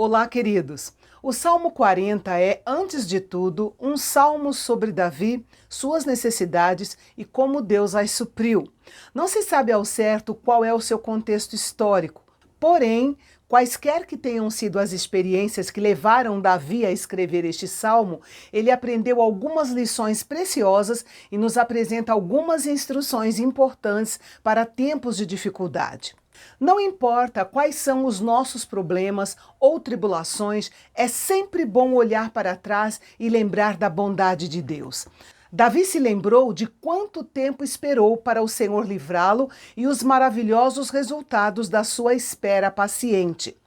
Olá, queridos! O Salmo 40 é, antes de tudo, um salmo sobre Davi, suas necessidades e como Deus as supriu. Não se sabe ao certo qual é o seu contexto histórico, porém, quaisquer que tenham sido as experiências que levaram Davi a escrever este salmo, ele aprendeu algumas lições preciosas e nos apresenta algumas instruções importantes para tempos de dificuldade. Não importa quais são os nossos problemas ou tribulações, é sempre bom olhar para trás e lembrar da bondade de Deus. Davi se lembrou de quanto tempo esperou para o Senhor livrá-lo e os maravilhosos resultados da sua espera paciente.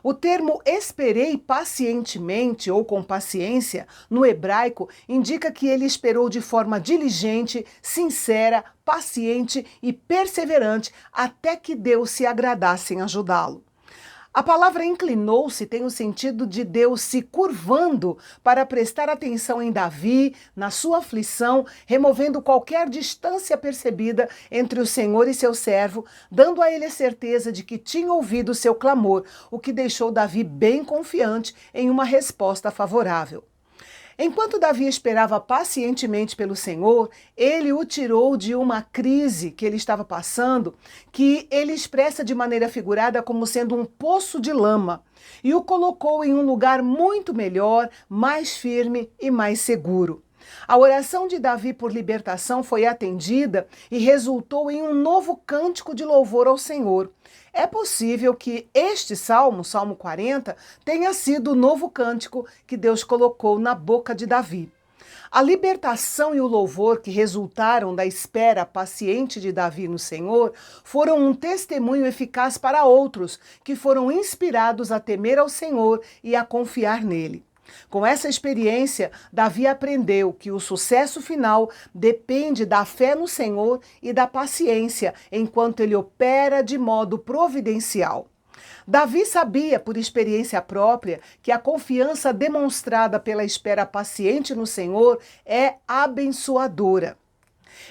O termo esperei pacientemente ou com paciência, no hebraico, indica que ele esperou de forma diligente, sincera, paciente e perseverante até que Deus se agradasse em ajudá-lo. A palavra inclinou-se tem o sentido de Deus se curvando para prestar atenção em Davi, na sua aflição, removendo qualquer distância percebida entre o Senhor e seu servo, dando a ele a certeza de que tinha ouvido seu clamor, o que deixou Davi bem confiante em uma resposta favorável. Enquanto Davi esperava pacientemente pelo Senhor, ele o tirou de uma crise que ele estava passando, que ele expressa de maneira figurada como sendo um poço de lama, e o colocou em um lugar muito melhor, mais firme e mais seguro. A oração de Davi por libertação foi atendida e resultou em um novo cântico de louvor ao Senhor. É possível que este salmo, Salmo 40, tenha sido o novo cântico que Deus colocou na boca de Davi. A libertação e o louvor que resultaram da espera paciente de Davi no Senhor foram um testemunho eficaz para outros que foram inspirados a temer ao Senhor e a confiar nele. Com essa experiência, Davi aprendeu que o sucesso final depende da fé no Senhor e da paciência, enquanto ele opera de modo providencial. Davi sabia, por experiência própria, que a confiança demonstrada pela espera paciente no Senhor é abençoadora.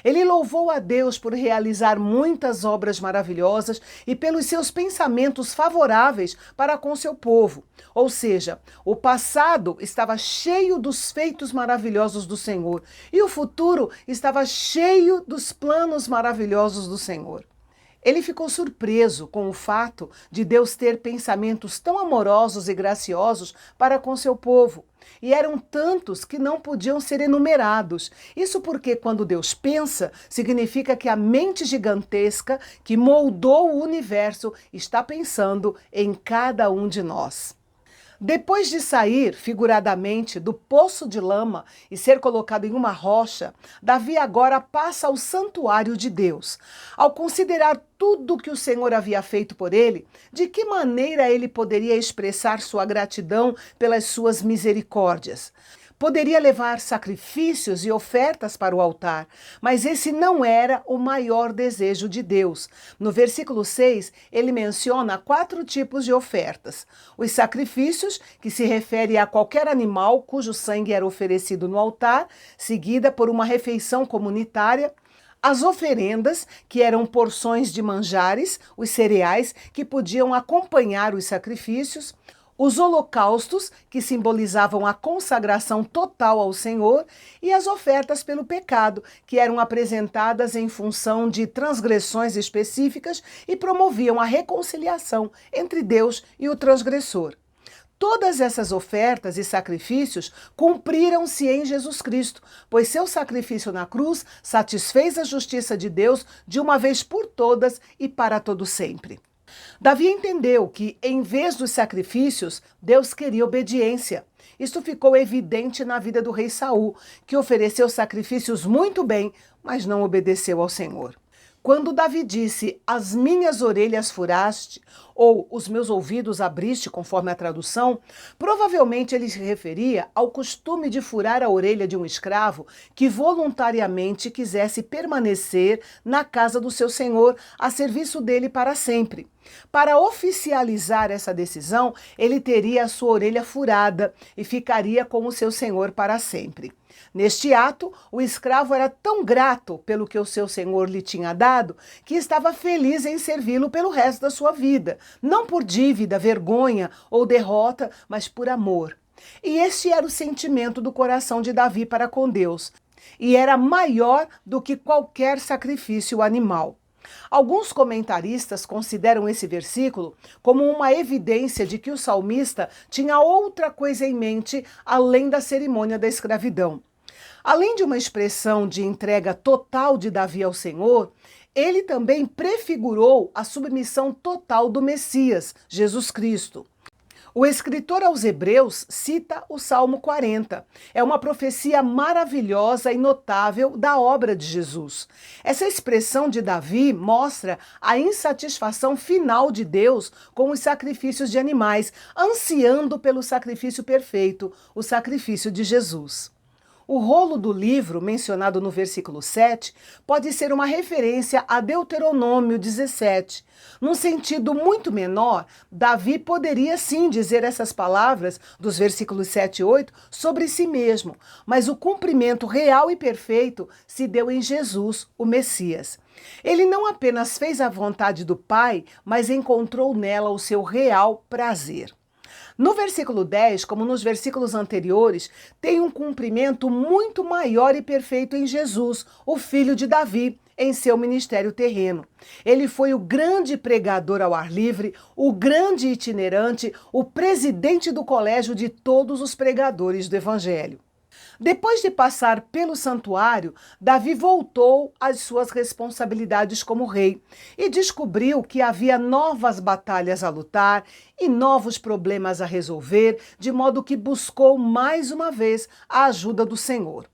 Ele louvou a Deus por realizar muitas obras maravilhosas e pelos seus pensamentos favoráveis para com seu povo. Ou seja, o passado estava cheio dos feitos maravilhosos do Senhor e o futuro estava cheio dos planos maravilhosos do Senhor. Ele ficou surpreso com o fato de Deus ter pensamentos tão amorosos e graciosos para com seu povo. E eram tantos que não podiam ser enumerados. Isso porque quando Deus pensa, significa que a mente gigantesca que moldou o universo está pensando em cada um de nós. Depois de sair, figuradamente, do poço de lama e ser colocado em uma rocha, Davi agora passa ao santuário de Deus. Ao considerar tudo o que o Senhor havia feito por ele, de que maneira ele poderia expressar sua gratidão pelas suas misericórdias? Poderia levar sacrifícios e ofertas para o altar, mas esse não era o maior desejo de Deus. No versículo 6, ele menciona 4 tipos de ofertas. Os sacrifícios, que se refere a qualquer animal cujo sangue era oferecido no altar, seguida por uma refeição comunitária. As oferendas, que eram porções de manjares, os cereais que podiam acompanhar os sacrifícios. Os holocaustos, que simbolizavam a consagração total ao Senhor, e as ofertas pelo pecado, que eram apresentadas em função de transgressões específicas e promoviam a reconciliação entre Deus e o transgressor. Todas essas ofertas e sacrifícios cumpriram-se em Jesus Cristo, pois seu sacrifício na cruz satisfez a justiça de Deus de uma vez por todas e para todo sempre. Davi entendeu que, em vez dos sacrifícios, Deus queria obediência. Isso ficou evidente na vida do rei Saul, que ofereceu sacrifícios muito bem, mas não obedeceu ao Senhor. Quando Davi disse, as minhas orelhas furaste, ou os meus ouvidos abriste, conforme a tradução, provavelmente ele se referia ao costume de furar a orelha de um escravo que voluntariamente quisesse permanecer na casa do seu senhor, a serviço dele para sempre. Para oficializar essa decisão, ele teria a sua orelha furada e ficaria com o seu senhor para sempre. Neste ato, o escravo era tão grato pelo que o seu senhor lhe tinha dado, que estava feliz em servi-lo pelo resto da sua vida, não por dívida, vergonha ou derrota, mas por amor. E este era o sentimento do coração de Davi para com Deus, e era maior do que qualquer sacrifício animal. Alguns comentaristas consideram esse versículo como uma evidência de que o salmista tinha outra coisa em mente além da cerimônia da escravidão. Além de uma expressão de entrega total de Davi ao Senhor, ele também prefigurou a submissão total do Messias, Jesus Cristo. O escritor aos Hebreus cita o Salmo 40. É uma profecia maravilhosa e notável da obra de Jesus. Essa expressão de Davi mostra a insatisfação final de Deus com os sacrifícios de animais, ansiando pelo sacrifício perfeito, o sacrifício de Jesus. O rolo do livro, mencionado no versículo 7, pode ser uma referência a Deuteronômio 17. Num sentido muito menor, Davi poderia sim dizer essas palavras dos versículos 7 e 8 sobre si mesmo, mas o cumprimento real e perfeito se deu em Jesus, o Messias. Ele não apenas fez a vontade do Pai, mas encontrou nela o seu real prazer. No versículo 10, como nos versículos anteriores, tem um cumprimento muito maior e perfeito em Jesus, o filho de Davi, em seu ministério terreno. Ele foi o grande pregador ao ar livre, o grande itinerante, o presidente do colégio de todos os pregadores do evangelho. Depois de passar pelo santuário, Davi voltou às suas responsabilidades como rei e descobriu que havia novas batalhas a lutar e novos problemas a resolver, de modo que buscou mais uma vez a ajuda do Senhor.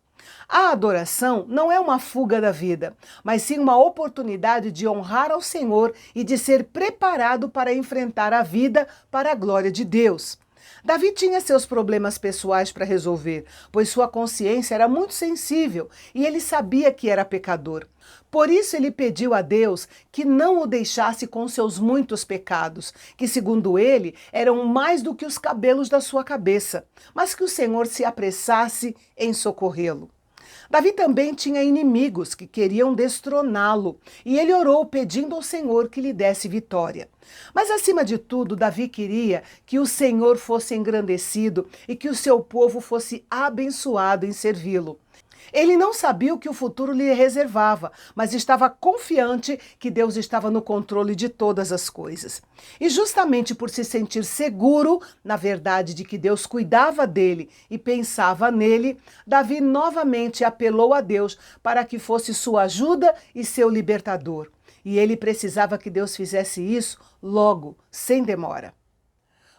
A adoração não é uma fuga da vida, mas sim uma oportunidade de honrar ao Senhor e de ser preparado para enfrentar a vida para a glória de Deus. Davi tinha seus problemas pessoais para resolver, pois sua consciência era muito sensível e ele sabia que era pecador. Por isso ele pediu a Deus que não o deixasse com seus muitos pecados, que segundo ele eram mais do que os cabelos da sua cabeça, mas que o Senhor se apressasse em socorrê-lo. Davi também tinha inimigos que queriam destroná-lo, e ele orou pedindo ao Senhor que lhe desse vitória. Mas acima de tudo, Davi queria que o Senhor fosse engrandecido e que o seu povo fosse abençoado em servi-lo. Ele não sabia o que o futuro lhe reservava, mas estava confiante que Deus estava no controle de todas as coisas. E justamente por se sentir seguro, na verdade, de que Deus cuidava dele e pensava nele, Davi novamente apelou a Deus para que fosse sua ajuda e seu libertador. E ele precisava que Deus fizesse isso logo, sem demora.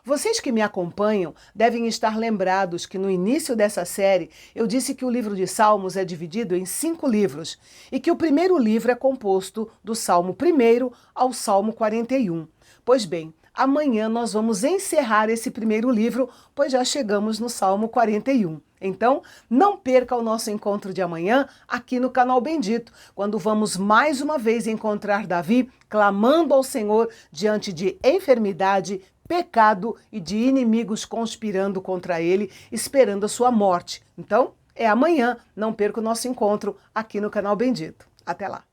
Vocês que me acompanham devem estar lembrados que no início dessa série eu disse que o livro de Salmos é dividido em 5 livros e que o primeiro livro é composto do Salmo 1 ao Salmo 41. Pois bem, amanhã nós vamos encerrar esse primeiro livro, pois já chegamos no Salmo 41. Então, não perca o nosso encontro de amanhã aqui no canal Bendito, quando vamos mais uma vez encontrar Davi clamando ao Senhor diante de enfermidade, pecado e de inimigos conspirando contra ele, esperando a sua morte. Então, é amanhã, não perca o nosso encontro aqui no canal Bendito. Até lá!